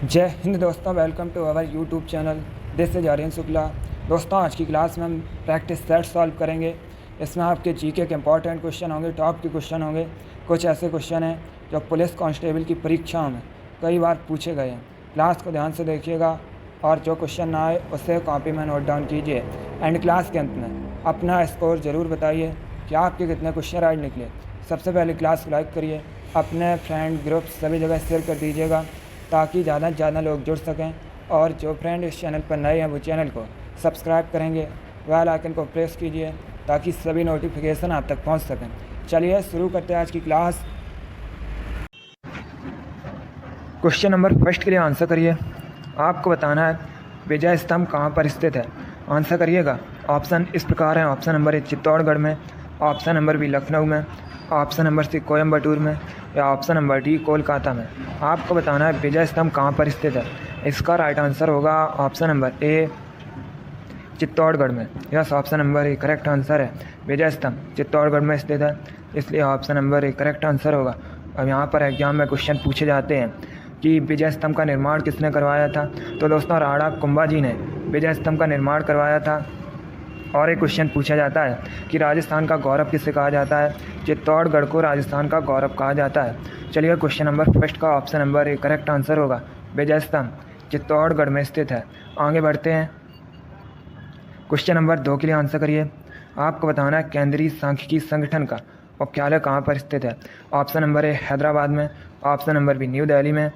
जय हिंद दोस्तों, welcome to our YouTube channel. This is Aryan Shukla. दोस्तों, आज की क्लास में हम प्रैक्टिस सेट सॉल्व करेंगे। इसमें आपके जीके के इंपॉर्टेंट क्वेश्चन होंगे, टॉप के क्वेश्चन होंगे। कुछ ऐसे क्वेश्चन हैं जो पुलिस कांस्टेबल की परीक्षाओं में कई बार पूछे गए हैं। क्लास को ध्यान से देखिएगा और जो क्वेश्चन ना आए उसे कॉपी में नोट डाउन कीजिए। एंड क्लास के अंत में अपना स्कोर ज़रूर बताइए कि आपके कितने क्वेश्चन राइट निकले। सबसे पहले क्लास को लाइक करिए, अपने फ्रेंड ग्रुप सभी जगह शेयर कर दीजिएगा ताकि ज़्यादा से ज़्यादा लोग जुड़ सकें। और जो फ्रेंड इस चैनल पर नए हैं वो चैनल को सब्सक्राइब करेंगे, बेल आइकन को प्रेस कीजिए ताकि सभी नोटिफिकेशन आप तक पहुंच सकें। चलिए शुरू करते हैं आज की क्लास। क्वेश्चन नंबर फर्स्ट के लिए आंसर करिए। आपको बताना है विजय स्तंभ कहाँ पर स्थित है। आंसर करिएगा। ऑप्शन इस प्रकार हैं। ऑप्शन नंबर ए चित्तौड़गढ़ में, ऑप्शन नंबर बी लखनऊ में, ऑप्शन नंबर सी कोयम्बटूर में या ऑप्शन नंबर डी कोलकाता में। आपको बताना है विजय स्तंभ कहाँ पर स्थित है। इसका राइट आंसर होगा ऑप्शन नंबर ए चित्तौड़गढ़ में। Yes, option number A correct answer है। विजय स्तंभ चित्तौड़गढ़ में स्थित है, इसलिए option number A correct answer होगा। अब यहाँ पर एग्जाम में क्वेश्चन पूछे जाते हैं कि विजय स्तंभ का निर्माण किसने करवाया था। तो दोस्तों, राणा कुंभा जी ने विजय स्तंभ का निर्माण करवाया था। और एक क्वेश्चन पूछा जाता है कि राजस्थान का गौरव किसे कहा जाता है। चित्तौड़गढ़ को राजस्थान का गौरव कहा जाता है। चलिए, क्वेश्चन नंबर फर्स्ट का option number A correct answer होगा। विजय स्तंभ चित्तौड़गढ़ में स्थित है। आगे बढ़ते हैं। क्वेश्चन नंबर 2 के लिए आंसर करिए। आपको बताना है केंद्रीय सांख्यिकी संगठन का मुख्यालय कहाँ पर स्थित है। ऑप्शन नंबर ए हैदराबाद में, option number B New Delhi में,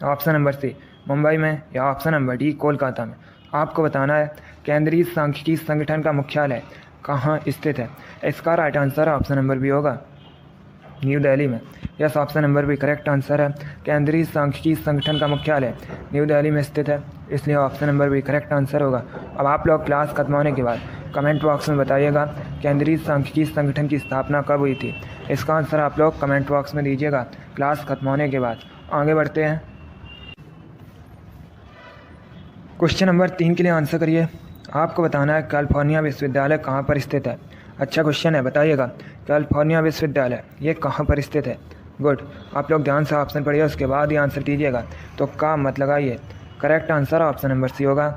ऑप्शन नंबर सी मुंबई में या ऑप्शन नंबर डी कोलकाता में। आपको बताना है केंद्रीय सांख्यिकी संगठन का मुख्यालय कहाँ स्थित है। इसका right answer option number B होगा, न्यू दिल्ली में। Yes, option number B correct answer है। केंद्रीय सांख्यिकी संगठन का मुख्यालय न्यू दिल्ली में स्थित है, इसलिए option number B correct answer होगा। अब आप लोग क्लास खत्म होने के बाद कमेंट बॉक्स में बताइएगा केंद्रीय सांख्यिकी संगठन की स्थापना कब हुई थी। इसका आंसर आप लोग कमेंट बॉक्स में दीजिएगा क्लास खत्म होने के बाद। आगे बढ़ते हैं। क्वेश्चन नंबर 3 के लिए आंसर करिए। आपको बताना है कैलिफोर्निया विश्वविद्यालय कहाँ पर स्थित है। अच्छा क्वेश्चन है, बताइएगा कैलिफोर्निया विश्वविद्यालय ये कहाँ पर स्थित है। गुड, आप लोग ध्यान से ऑप्शन पढ़िए, उसके बाद ही आंसर दीजिएगा। तो का मत लगाइए। Correct answer option number C होगा,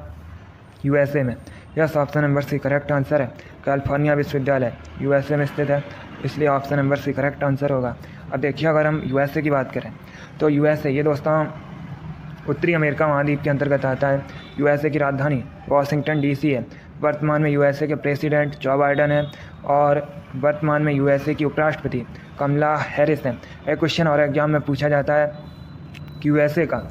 यूएसए में। Yes, option number C correct answer है। कैलिफोर्निया विश्वविद्यालय यूएसए में स्थित है, इसलिए option number C correct answer होगा। अब देखिए, अगर हम यूएसए की बात करें तो यूएसए ये दोस्तों उत्तरी अमेरिका महाद्वीप के अंतर्गत आता है। यूएसए की राजधानी वाशिंगटन डीसी है। वर्तमान में यूएसए के प्रेसिडेंट जो बाइडन है और वर्तमान में यूएसए की उपराष्ट्रपति कमला हैरिस हैं। एक क्वेश्चन और एग्जाम में पूछा जाता है कि यूएसए का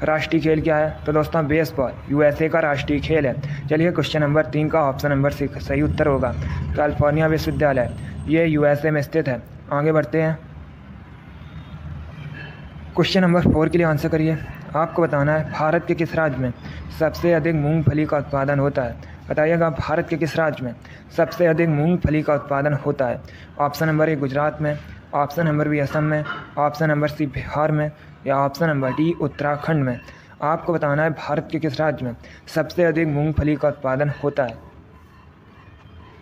राष्ट्रीय खेल क्या है। तो दोस्तों, बेसबॉल यूएसए का राष्ट्रीय खेल है। चलिए, क्वेश्चन नंबर 3 का ऑप्शन नंबर सी सही उत्तर होगा। कैलिफोर्निया विश्वविद्यालय ये यूएसए में स्थित है। आगे बढ़ते हैं। क्वेश्चन नंबर 4 के लिए आंसर करिए। आपको बताना है भारत के किस राज्य में सबसे अधिक मूंगफली का उत्पादन होता है। बताइएगा भारत के किस राज्य में सबसे अधिक मूंगफली का उत्पादन होता है। ऑप्शन नंबर ए गुजरात में, ऑप्शन नंबर बी असम में, ऑप्शन नंबर सी बिहार में या ऑप्शन नंबर डी उत्तराखंड में। आपको बताना है भारत के किस राज्य में सबसे अधिक मूंगफली का उत्पादन होता है।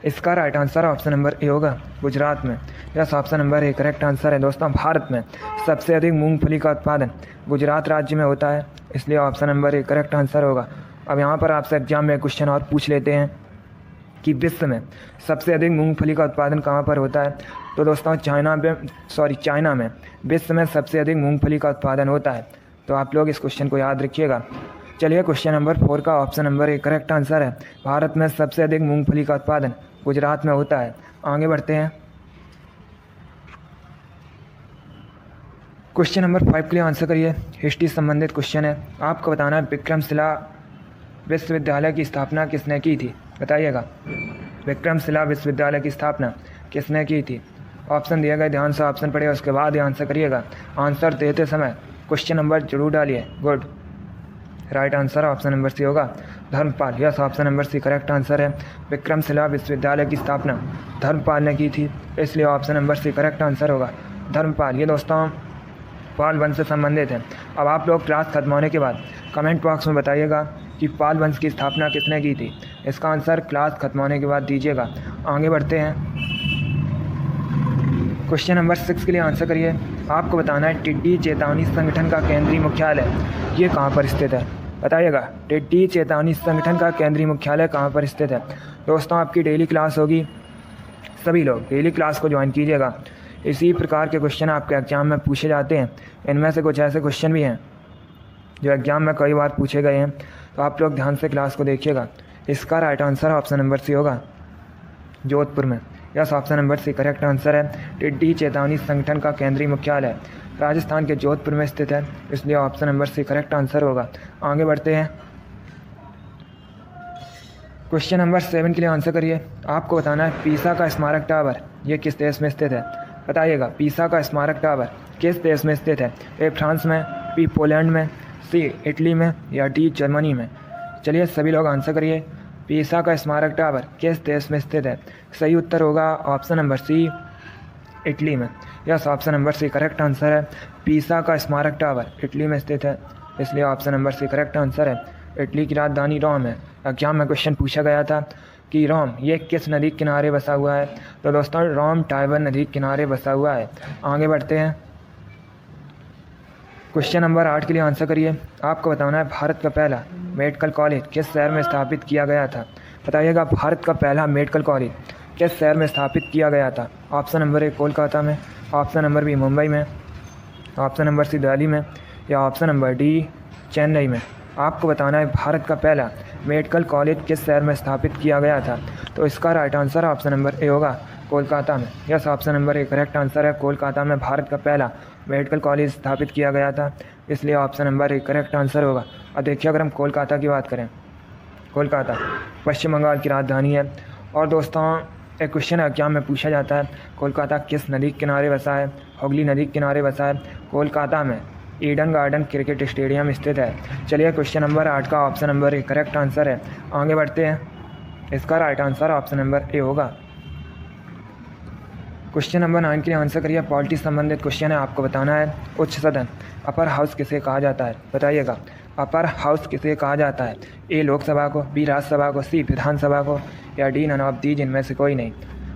इसका right answer option number A होगा, गुजरात में। Yes, option number A correct answer है। दोस्तों, भारत में सबसे अधिक मूंगफली का उत्पादन गुजरात राज्य में होता है, इसलिए option number A correct answer होगा। अब यहाँ पर आपसे एग्जाम में क्वेश्चन और पूछ लेते हैं कि विश्व में सबसे अधिक मूंगफली का उत्पादन कहाँ पर होता है। तो दोस्तों, चाइना में विश्व में सबसे अधिक मूंगफली का उत्पादन होता है। तो आप लोग इस क्वेश्चन को याद रखिएगा। चलिए, क्वेश्चन नंबर 4 का option number A correct answer है। भारत में सबसे अधिक मूंगफली का उत्पादन गुजरात में होता है। आगे बढ़ते हैं। क्वेश्चन नंबर 5 के लिए आंसर करिए। हिस्ट्री संबंधित क्वेश्चन है। आपको बताना है विक्रमशिला विश्वविद्यालय की स्थापना किसने की थी। बताइएगा विक्रमशिला विश्वविद्यालय की स्थापना किसने की थी। ऑप्शन दिया गया, ध्यान से ऑप्शन पढ़िए, उसके बाद ही आंसर करिएगा। आंसर देते समय क्वेश्चन नंबर जरूर डालिए। Good, right answer option number C होगा, Dharmapal. Yes, option number C correct answer है। विक्रमशिला विश्वविद्यालय की स्थापना धर्मपाल ने की थी, इसलिए option number C correct answer होगा, धर्मपाल। ये दोस्तों पाल वंश से संबंधित है। अब आप लोग क्लास खत्म होने के बाद कमेंट बॉक्स में बताइएगा कि पाल वंश की स्थापना किसने की थी। इसका आंसर क्लास खत्म होने के बाद दीजिएगा। आगे बढ़ते हैं। क्वेश्चन नंबर 6 के लिए आंसर करिए। आपको बताना है टिड्डी चेतावनी संगठन का केंद्रीय मुख्यालय ये कहाँ पर स्थित है, बताइएगा। टिड्डी चेतावनी संगठन का केंद्रीय मुख्यालय कहाँ पर स्थित है। दोस्तों आपकी डेली क्लास होगी, सभी लोग डेली क्लास को ज्वाइन कीजिएगा। इसी प्रकार के क्वेश्चन आपके एग्जाम में पूछे जाते हैं। इनमें से कुछ ऐसे क्वेश्चन भी हैं जो एग्जाम में कई बार पूछे गए हैं, तो आप लोग ध्यान से क्लास को देखिएगा। इसका right answer option number C होगा, जोधपुर में। Yes, option number C correct answer है। टिड्डी चेतावनी संगठन का केंद्रीय मुख्यालय राजस्थान के जोधपुर में स्थित है, इसलिए option number C correct answer होगा। आगे बढ़ते हैं, क्वेश्चन नंबर 7 के लिए आंसर करिए। आपको बताना है पीसा का स्मारक टावर ये किस देश में स्थित है, बताइएगा। पीसा का स्मारक टावर किस देश में स्थित है। ए फ्रांस में, बी पोलैंड में, सी इटली में या डी जर्मनी में। चलिए सभी लोग आंसर करिए। पीसा का स्मारक टावर किस देश में स्थित है। सही उत्तर होगा ऑप्शन नंबर सी, इटली में। Yes, option number C correct answer है। पीसा का स्मारक टावर इटली में स्थित है, इसलिए option number C correct answer है। इटली की राजधानी रोम है। एग्जाम में क्वेश्चन पूछा गया था कि रोम ये किस नदी के किनारे बसा हुआ है, तो दोस्तों रोम टाइबर नदी के किनारे बसा हुआ है। आगे बढ़ते हैं, क्वेश्चन नंबर 8 के लिए आंसर करिए। आपको बताना है भारत का पहला मेडिकल कॉलेज किस शहर में स्थापित किया गया था, बताइएगा। भारत का पहला मेडिकल कॉलेज किस शहर में स्थापित किया गया था। ऑप्शन नंबर ए कोलकाता में, ऑप्शन नंबर बी मुंबई में, ऑप्शन नंबर सी दिल्ली में या ऑप्शन नंबर डी चेन्नई में। आपको बताना है भारत का पहला मेडिकल कॉलेज किस शहर में स्थापित किया गया था, तो इसका right answer option number A होगा, कोलकाता में। Yes, option number A correct answer है। कोलकाता में भारत का पहला मेडिकल कॉलेज स्थापित किया गया था, इसलिए option number A correct answer होगा। अब देखिए अगर हम कोलकाता की बात करें, कोलकाता पश्चिम बंगाल की राजधानी है। और दोस्तों एक क्वेश्चन एग्जाम में पूछा जाता है कोलकाता किस नदी के किनारे बसा है। हुगली नदी के किनारे बसा है। कोलकाता में ईडन गार्डन क्रिकेट स्टेडियम स्थित है। चलिए क्वेश्चन नंबर 8 का option number A correct answer है। आगे बढ़ते हैं, इसका right answer option number A होगा। क्वेश्चन नंबर 9 के लिए आंसर करिए। पॉलिटिक्स संबंधित क्वेश्चन है। आपको बताना है उच्च सदन अपर हाउस किसे कहा जाता है, बताइएगा। अपर हाउस किसे कहा जाता है। ए लोकसभा को, बी राज्यसभा को, सी विधानसभा को या डी नन ऑफ दीज इनमें से कोई नहीं।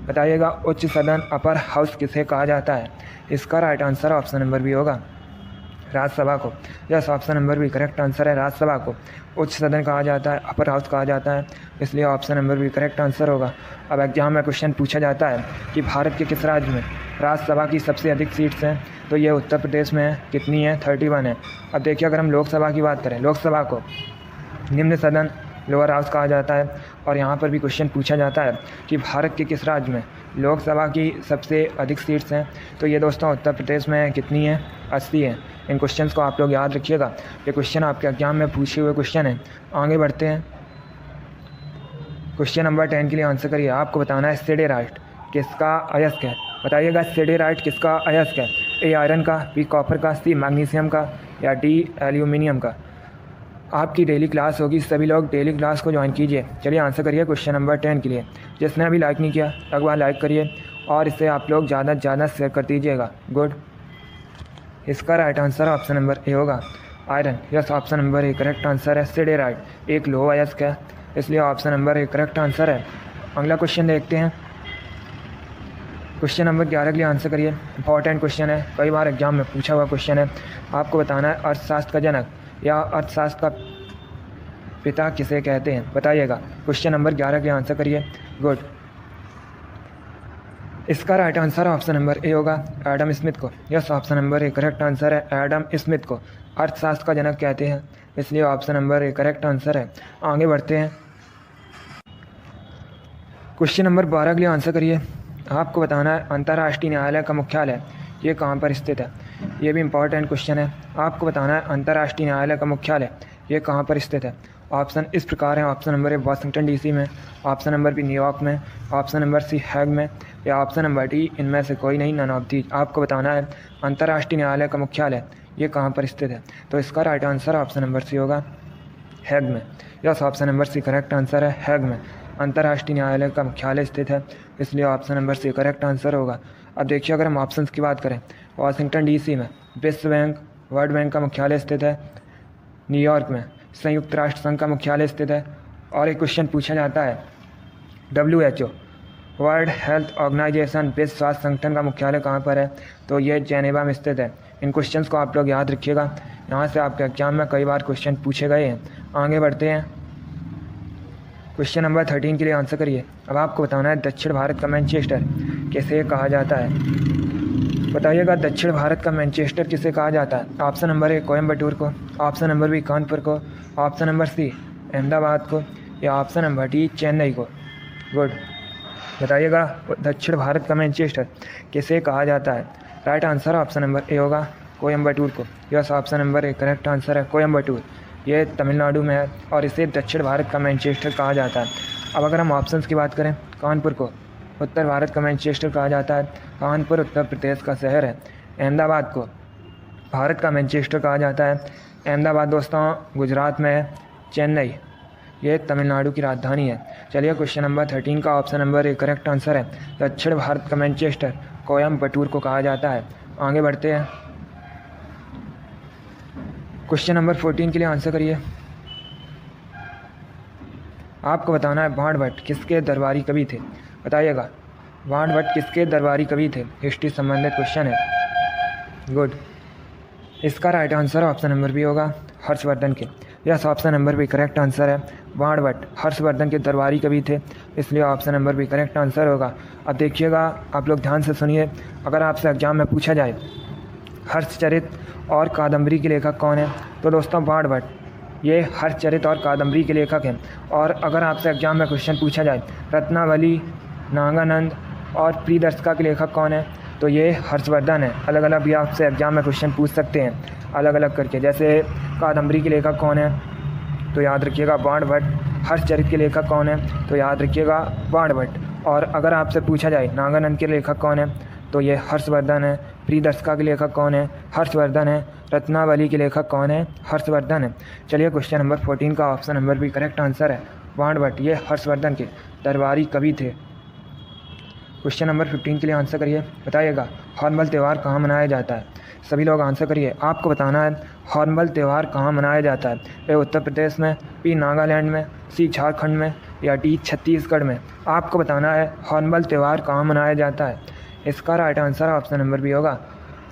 बताइएगा उच्च सदन अपर हाउस किसे कहा जाता है। इसका right answer option number B होगा, राज्यसभा को। Yes, option number B correct answer है। राज्यसभा को उच्च सदन कहा जाता है, अपर हाउस कहा जाता है, इसलिए option number B correct answer होगा। अब एग्जाम में क्वेश्चन पूछा जाता है कि भारत के किस राज्य में राज्यसभा की सबसे अधिक सीट्स हैं, तो ये उत्तर प्रदेश में है। कितनी है, 31 है। अब देखिए अगर हम लोकसभा की बात करें, लोकसभा को निम्न सदन लोअर हाउस कहा जाता है। और यहाँ पर भी क्वेश्चन पूछा जाता है कि भारत के किस राज्य में लोकसभा की सबसे अधिक सीट्स हैं, तो ये दोस्तों उत्तर प्रदेश में कितनी है, 80 है। इन क्वेश्चंस को आप लोग याद रखिएगा, ये क्वेश्चन आपके एग्जाम में पूछे हुए क्वेश्चन है। आगे बढ़ते हैं, क्वेश्चन नंबर 10 के लिए आंसर करिए। आपको बताना है सिडेराइट किसका अयस्क है, बताइएगा। सिडेराइट किसका अयस्क है। ए आयरन का, बी कॉपर का, सी मैग्नीशियम का या डी एल्यूमिनियम का। आपकी डेली क्लास होगी, सभी लोग डेली क्लास को ज्वाइन कीजिए। चलिए आंसर करिए क्वेश्चन नंबर 10 के लिए। जिसने अभी लाइक नहीं किया एक बार लाइक करिए और इसे आप लोग ज़्यादा से ज़्यादा शेयर कर दीजिएगा। गुड, इसका right answer option number A होगा, iron. Yes, option number A correct answer है। सिडेराइट एक लोह अयस्क है, इसलिए option number A correct answer है। अगला क्वेश्चन देखते हैं, क्वेश्चन नंबर 11 के लिए आंसर करिए। इंपॉर्टेंट क्वेश्चन है, कई बार एग्जाम में पूछा हुआ क्वेश्चन है। आपको बताना है अर्थशास्त्र का जनक या अर्थशास्त्र का पिता किसे कहते हैं, बताइएगा। क्वेश्चन नंबर 11 के आंसर करिए। गुड, इसका right answer option number A होगा, एडम स्मिथ को। Yes, option number A correct answer है। एडम स्मिथ को अर्थशास्त्र का जनक कहते हैं, इसलिए option number A correct answer है। आगे बढ़ते हैं, क्वेश्चन नंबर 12 के लिए आंसर करिए। आपको बताना है अंतर्राष्ट्रीय न्यायालय का मुख्यालय ये कहाँ पर स्थित है। ये भी इंपॉर्टेंट क्वेश्चन है। आपको बताना है अंतर्राष्ट्रीय न्यायालय का मुख्यालय ये कहाँ पर स्थित है। ऑप्शन इस प्रकार हैं। ऑप्शन नंबर ए वाशिंगटन डीसी में, ऑप्शन नंबर बी न्यूयॉर्क में, ऑप्शन नंबर सी हैग में या ऑप्शन नंबर डी इनमें से कोई नहीं, नन ऑफ दीज। आपको बताना है अंतर्राष्ट्रीय न्यायालय का मुख्यालय ये कहाँ पर स्थित है, तो इसका right answer option number C होगा, हैग में। Yes, option number C correct answer है। हैग में अंतर्राष्ट्रीय न्यायालय का मुख्यालय स्थित है, इसलिए option number C correct answer होगा। अब देखिए अगर हम ऑप्शंस की बात करें, वाशिंगटन डीसी में विश्व बैंक वर्ल्ड बैंक का मुख्यालय स्थित है, न्यूयॉर्क में संयुक्त राष्ट्र संघ का मुख्यालय स्थित है, और एक क्वेश्चन पूछा जाता है WHO वर्ल्ड हेल्थ ऑर्गेनाइजेशन विश्व स्वास्थ्य संगठन का मुख्यालय कहाँ पर है? तो ये जेनेवा में स्थित है। इन क्वेश्चंस को आप लोग याद रखिएगा, यहाँ से आपके एग्जाम में कई बार क्वेश्चन पूछे गए हैं। आगे बढ़ते हैं, क्वेश्चन नंबर 13 के लिए आंसर करिए। अब आपको बताना है दक्षिण भारत का मैनचेस्टर किसे कहा जाता है? बताइएगा दक्षिण भारत का मैनचेस्टर किसे कहा जाता है? ऑप्शन नंबर ए कोयम्बटूर को, ऑप्शन नंबर बी कानपुर को, ऑप्शन नंबर सी अहमदाबाद को, या ऑप्शन नंबर डी चेन्नई को। गुड, बताइएगा दक्षिण भारत का मैनचेस्टर किसे कहा जाता है? Right answer option number A होगा कोयम्बटूर को। Yes, option number A correct answer है कोयम्बटूर। ये तमिलनाडु में है और इसे दक्षिण भारत का मैनचेस्टर कहा जाता है। अब अगर हम ऑप्शंस की बात करें, कानपुर को उत्तर भारत का मैनचेस्टर कहा जाता है, कानपुर उत्तर प्रदेश का शहर है। अहमदाबाद को भारत का मैनचेस्टर कहा जाता है, अहमदाबाद दोस्तों गुजरात में है। चेन्नई ये तमिलनाडु की राजधानी है। चलिए क्वेश्चन नंबर 13 का option number A correct answer है दक्षिण भारत का मैनचेस्टर कोयम्बटूर को कहा जाता है। आगे बढ़ते हैं, क्वेश्चन नंबर 14 के लिए आंसर करिए। आपको बताना है बाणभट्ट किसके दरबारी कवि थे? बताइएगा बाणभट्ट किसके दरबारी कवि थे? हिस्ट्री संबंधित क्वेश्चन है। गुड, इसका right answer option number B होगा हर्षवर्धन के। Yes, option number B correct answer है। बाणभट्ट हर्षवर्धन के दरबारी कवि थे, इसलिए option number B correct answer होगा। अब देखिएगा, आप लोग ध्यान से सुनिए। अगर आपसे एग्जाम में पूछा जाए हर्षचरित और कादम्बरी के लेखक कौन है, तो दोस्तों बाणभट्ट ये हर्षचरित और कादम्बरी के लेखक हैं। और अगर आपसे एग्जाम में क्वेश्चन पूछा जाए रत्नावली, नागानंद और प्रियदर्शिका के लेखक कौन है, तो ये हर्षवर्धन है। अलग अलग भी आपसे एग्जाम में क्वेश्चन पूछ सकते हैं अलग अलग करके। जैसे कादम्बरी के लेखक कौन है, तो याद रखिएगा बाणभट्ट। हर्षचरित के लेखक कौन है, तो याद रखिएगा बाणभट्ट। और अगर आपसे पूछा जाए नागानंद के लेखक कौन है, तो ये हर्षवर्धन है। प्रियदर्शिका के लेखक कौन है, हर्षवर्धन है। रत्नावली के लेखक कौन है, हर्षवर्धन है। चलिए क्वेश्चन नंबर 14 का option number B correct answer है बाणभट्ट, ये हर्षवर्धन के दरबारी कवि थे। क्वेश्चन नंबर 15 के लिए आंसर करिए। बताइएगा हॉर्नबिल त्यौहार कहाँ मनाया जाता है? सभी लोग आंसर करिए। आपको बताना है हॉर्नबिल त्यौहार कहाँ मनाया जाता है? ए उत्तर प्रदेश में, बी नागालैंड में, सी झारखंड में, या डी छत्तीसगढ़ में। आपको बताना है हॉर्नबिल त्यौहार कहाँ मनाया जाता है। इसका right answer option number B होगा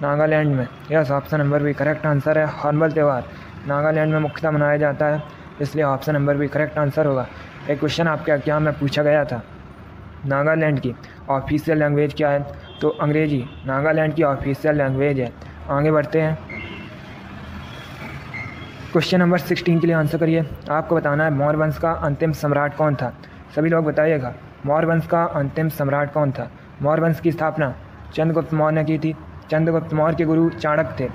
नागालैंड में। Yes, option number B correct answer है। हॉर्नबिल त्यौहार नागालैंड में मुख्यतः मनाया जाता है, इसलिए option number B correct answer होगा। एक क्वेश्चन आपके एग्जाम में पूछा गया था, नागालैंड की ऑफिशियल लैंग्वेज क्या है? तो अंग्रेजी नागालैंड की ऑफिशियल लैंग्वेज है। आगे बढ़ते हैं, क्वेश्चन नंबर 16 के लिए आंसर करिए। आपको बताना है मौर्य वंश का अंतिम सम्राट कौन था? सभी लोग बताइएगा मौर्य वंश का अंतिम सम्राट कौन था? मौर्य वंश की स्थापना चंद्रगुप्त मौर्य ने की थी। चंद्रगुप्त मौर्य के गुरु चाणक्य थे।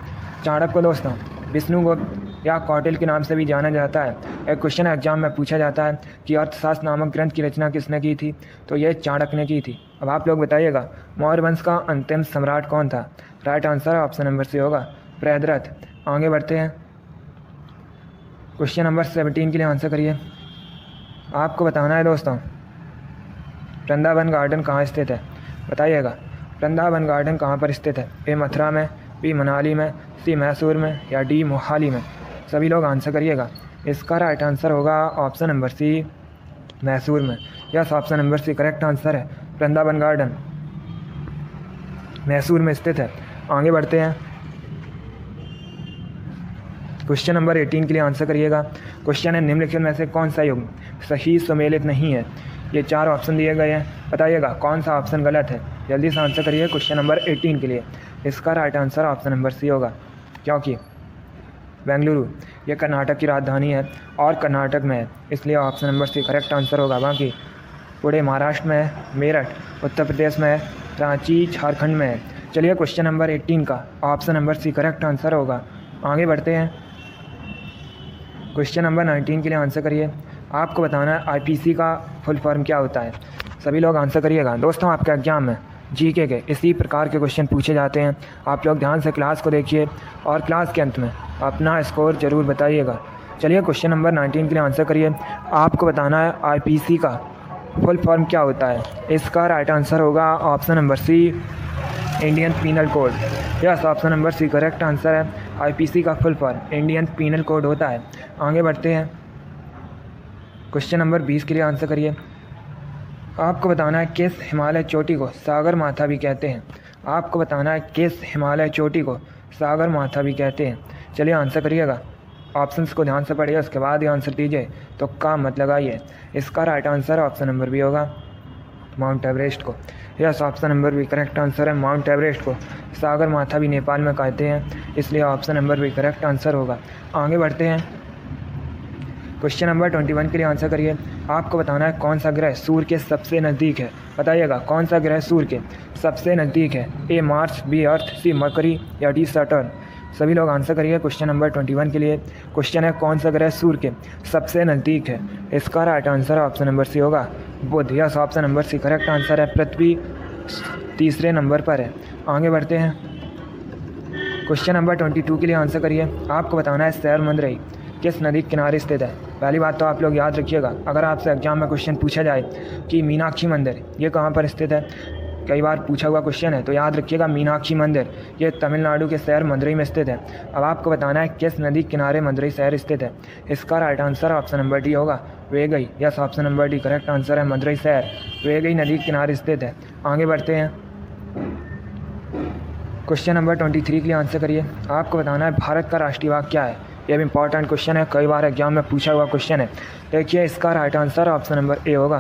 चाणक्य को दोस्तों विष्णुगुप्त या कौटिल्य के नाम से भी जाना जाता है। एक क्वेश्चन एग्जाम में पूछा जाता है कि अर्थशास्त्र नामक ग्रंथ की रचना किसने की थी? तो ये चाणक्य ने की थी। अब आप लोग बताइएगा मौर्य वंश का अंतिम सम्राट कौन था? Right answer option number C होगा बृहद्रथ। आगे बढ़ते हैं, क्वेश्चन नंबर 17 के लिए आंसर करिए। आपको बताना है दोस्तों वृंदावन गार्डन कहाँ स्थित है? बताइएगा वृंदावन गार्डन कहाँ पर स्थित है? ए मथुरा में, बी मनाली में, सी मैसूर में, या डी मोहाली में। सभी लोग आंसर करिएगा। इसका राइट आंसर होगा ऑप्शन नंबर सी मैसूर में। Yes, option number C correct answer है। वृंदावन गार्डन मैसूर में स्थित है। आगे बढ़ते हैं, क्वेश्चन नंबर 18 के लिए आंसर करिएगा। क्वेश्चन है निम्नलिखित में से कौन सा युग्म सही सुमेलित नहीं है? ये 4 ऑप्शन दिए गए हैं, बताइएगा कौन सा ऑप्शन गलत है। जल्दी से आंसर करिए क्वेश्चन नंबर 18 के लिए। इसका right answer option number C होगा, क्योंकि बेंगलुरु ये कर्नाटक की राजधानी है और कर्नाटक में है, इसलिए option number C correct answer होगा। बाकी पुणे महाराष्ट्र में है, मेरठ उत्तर प्रदेश में है, रांची झारखंड में है। चलिए क्वेश्चन नंबर 18 का option number C correct answer होगा। आगे बढ़ते हैं, क्वेश्चन नंबर 19 के लिए आंसर करिए। आपको बताना है आईपीसी का फुल फॉर्म क्या होता है? सभी लोग आंसर करिएगा। दोस्तों आपके एग्जाम में जीके के इसी प्रकार के क्वेश्चन पूछे जाते हैं। आप लोग ध्यान से क्लास को देखिए और क्लास के अंत में अपना स्कोर ज़रूर बताइएगा। चलिए क्वेश्चन नंबर 19 के लिए आंसर करिए। आपको बताना है आईपीसी का फुल फॉर्म क्या होता है? इसका राइट आंसर होगा option number C Indian penal code. Yes, option number C correct answer है। आईपीसी का full form Indian penal code होता है। आगे बढ़ते हैं, क्वेश्चन नंबर 20 के लिए आंसर करिए। आपको बताना है किस हिमालय चोटी को सागर माथा भी कहते हैं। आपको बताना है किस हिमालय चोटी को सागर माथा भी कहते हैं। चलिए आंसर करिएगा। ऑप्शंस को ध्यान से पढ़िए, उसके बाद ही आंसर दीजिए। तो काम मत लगाइए। इसका right answer option number B होगा, माउंट एवरेस्ट को। Yes, option number B correct answer है। माउंट एवरेस्ट को सागर माथा भी नेपाल में कहते हैं, इसलिए option number B correct answer होगा। आगे बढ़ते हैं। क्वेश्चन नंबर 21 के लिए आंसर करिए। आपको बताना है कौन सा ग्रह सूर्य के सबसे नज़दीक है। बताइएगा कौन सा ग्रह सूर्य के सबसे नज़दीक है। A Mars, B earth, C Mercury या डी सैटर्न। सभी लोग आंसर करिए क्वेश्चन नंबर 21 के लिए। क्वेश्चन है कौन सा ग्रह सूर्य के सबसे नज़दीक है। इसका right answer option number C होगा, बुध। Yes, option number C correct answer है। पृथ्वी तीसरे नंबर पर है। आगे बढ़ते हैं। क्वेश्चन नंबर 22 के लिए आंसर करिए। आपको बताना है शहर मंदरई किस नदी के किनारे स्थित है। पहली बात तो आप लोग याद रखिएगा, अगर आपसे एग्जाम में क्वेश्चन पूछा जाए कि मीनाक्षी मंदिर ये कहाँ पर स्थित है, कई बार पूछा हुआ क्वेश्चन है, तो याद रखिएगा मीनाक्षी मंदिर ये तमिलनाडु के शहर मदुरई में स्थित है। अब आपको बताना है किस नदी के किनारे मदुरई शहर स्थित है। इसका right answer option number D होगा, Vaigai. Yes, option number D correct answer है। मदुरई शहर वेगई नदी के किनारे स्थित है। आगे बढ़ते हैं। क्वेश्चन नंबर 23 के लिए आंसर करिए। आपको बताना है भारत का राष्ट्रीय बाग क्या है। यह भी इंपॉर्टेंट क्वेश्चन है, कई बार एग्जाम में पूछा हुआ क्वेश्चन है। देखिए इसका right answer option number A होगा,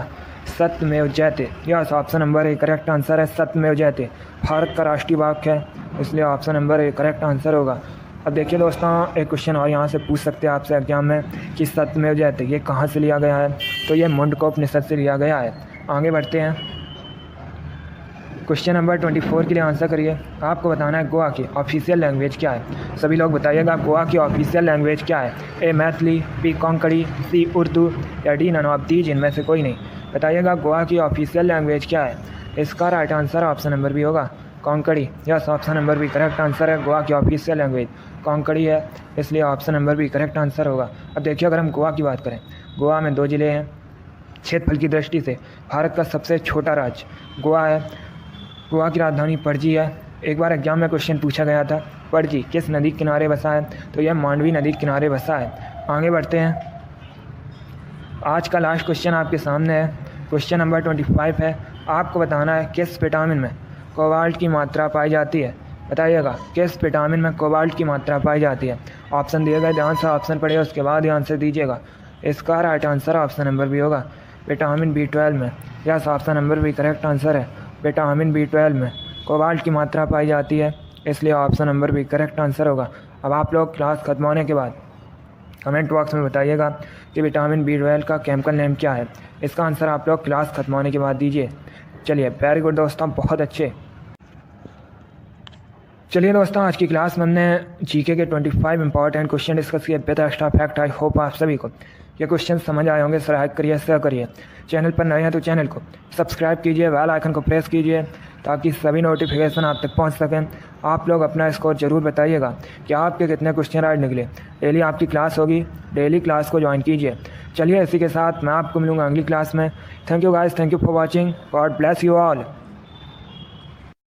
सत्यमेव जयते। Yes, option number A correct answer है। सत्यमेव जयते भारत का राष्ट्रीय बाग है, इसलिए option number A correct answer होगा। अब देखिए दोस्तों, एक क्वेश्चन और यहाँ से पूछ सकते हैं आपसे एग्जाम में कि सत्यमेव जयते ये कहाँ से लिया गया है, तो ये मुंडकोपनिषद से लिया गया है। आगे बढ़ते हैं। क्वेश्चन नंबर 24 के लिए आंसर करिए। आपको बताना है गोवा की ऑफिशियल लैंग्वेज क्या है। सभी लोग बताइएगा गोवा की ऑफिशियल लैंग्वेज क्या है। ए मैथिली, बी कोंकणी, सी उर्दू या डी नन ऑफ दीज, इनमें से कोई नहीं। बताइएगा गोवा की ऑफिशियल लैंग्वेज क्या है। इसका right answer option number B होगा, Konkani. Yes, option number B correct answer है। गोवा की ऑफिशियल लैंग्वेज कोंकणी है, इसलिए option number B correct answer होगा। अब देखिए अगर हम गोवा की बात करें, गोवा में 2 ज़िले हैं। क्षेत्रफल की दृष्टि से भारत का सबसे छोटा राज्य गोवा है। गोवा की राजधानी पणजी है। एक बार एग्जाम में क्वेश्चन पूछा गया था, पणजी किस नदी के किनारे बसा है, तो यह मांडवी नदी के किनारे बसा है। आगे बढ़ते हैं। आज का लास्ट क्वेश्चन आपके सामने है। क्वेश्चन नंबर 25 है। आपको बताना है किस विटामिन में कोबाल्ट की मात्रा पाई जाती है। बताइएगा किस विटामिन में कोबाल्ट की मात्रा पाई जाती है। ऑप्शन दिए गए, ध्यान से ऑप्शन पढ़िए, उसके बाद ही आंसर दीजिएगा। इसका right answer option number B होगा, विटामिन B12 में। Yes, option number B correct answer है। विटामिन B12 में कोबाल्ट की मात्रा पाई जाती है, इसलिए option number B correct answer होगा। अब आप लोग क्लास खत्म होने के बाद कमेंट बॉक्स में बताइएगा कि विटामिन B12 का केमिकल नेम क्या है। इसका आंसर आप लोग क्लास खत्म होने के बाद दीजिए। चलिए वेरी गुड दोस्तों, बहुत अच्छे। चलिए दोस्तों, आज की क्लास में हमने जीके के 25 इंपॉर्टेंट क्वेश्चन डिस्कस किए with extra fact. I hope आप सभी को ये क्वेश्चन समझ आए होंगे। लाइक करिए, शेयर करिए। चैनल पर नए हैं तो चैनल को सब्सक्राइब कीजिए, बेल आइकन को प्रेस कीजिए ताकि सभी नोटिफिकेशन आप तक पहुंच सकें। आप लोग अपना स्कोर जरूर बताइएगा कि आपके कितने क्वेश्चन राइट निकले। डेली आपकी क्लास होगी, डेली क्लास को ज्वाइन कीजिए। चलिए इसी के साथ मैं आपको मिलूँगा अगली क्लास में। Thank you guys, thank you for watching. God bless you all.